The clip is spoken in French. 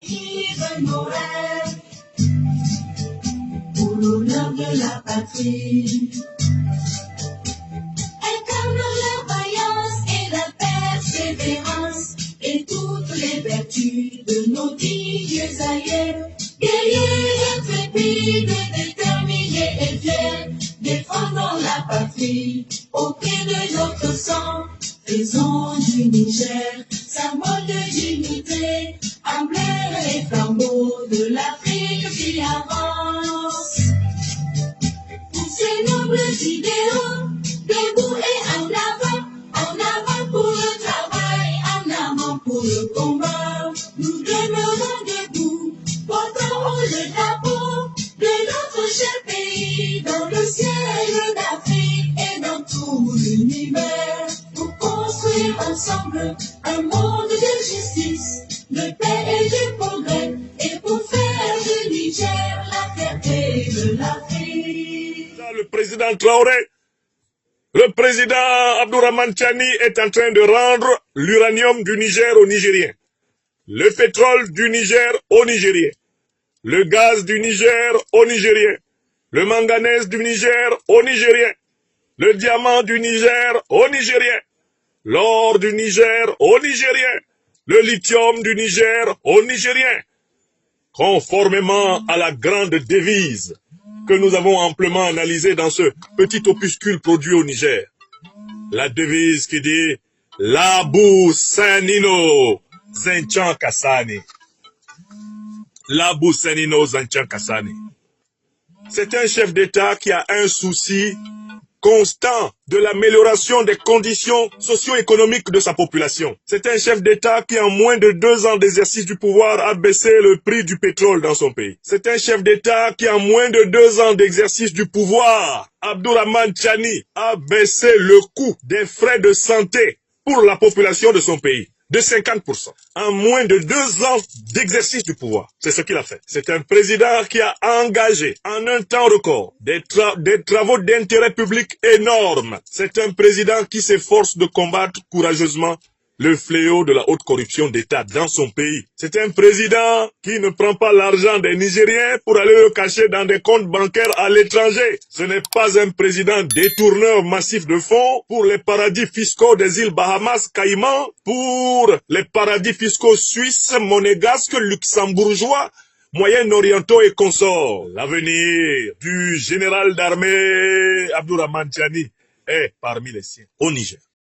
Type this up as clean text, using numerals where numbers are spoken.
vivre nos rêves pour l'honneur de la patrie. Incarne la vaillance et la persévérance et toutes les vertus de nos dignes aïeux. Guerriers intrépides, déterminés et fiers, défendons la patrie au prix de notre sang. Faisons du Niger symbole de dignité, emblème et flambeau de l'Afrique qui avance. Pour ces nobles idéaux, debout et en avant pour le travail, en avant pour le combat. Nous demeurons debout, portant haut le drapeau de notre cher pays, dans le ciel d'Afrique et dans tout l'univers, pour construire ensemble un monde de justice, de paix et de progrès, et pour faire du Niger la fierté de l'Afrique. Le président Traoré, le président Abdourahmane Tchani est en train de rendre l'uranium du Niger aux Nigériens, le pétrole du Niger aux Nigériens, le gaz du Niger aux Nigériens, le manganèse du Niger aux Nigériens, le diamant du Niger aux Nigériens, l'or du Niger aux Nigériens, le lithium du Niger aux Nigériens, conformément à la grande devise que nous avons amplement analysée dans ce petit opuscule produit au Niger. La devise qui dit « Labou Sanino Zenchan Kassani ». Labou Sanino Zenchan Kassani. C'est un chef d'État qui a un souci constant de l'amélioration des conditions socio-économiques de sa population. C'est un chef d'État qui, en moins de 2 ans d'exercice du pouvoir, a baissé le prix du pétrole dans son pays. C'est un chef d'État qui, en moins de 2 ans d'exercice du pouvoir, Abdourahmane Tchani, a baissé le coût des frais de santé pour la population de son pays de 50%. En moins de 2 ans d'exercice du pouvoir. C'est ce qu'il a fait. C'est un président qui a engagé en un temps record des travaux d'intérêt public énormes. C'est un président qui s'efforce de combattre courageusement le fléau de la haute corruption d'État dans son pays. C'est un président qui ne prend pas l'argent des Nigériens pour aller le cacher dans des comptes bancaires à l'étranger. Ce n'est pas un président détourneur massif de fonds pour les paradis fiscaux des îles Bahamas, Caïmans, pour les paradis fiscaux suisses, monégasques, luxembourgeois, moyen-orientaux et consorts. L'avenir du général d'armée Abdourahmane Tchani est parmi les siens au Niger.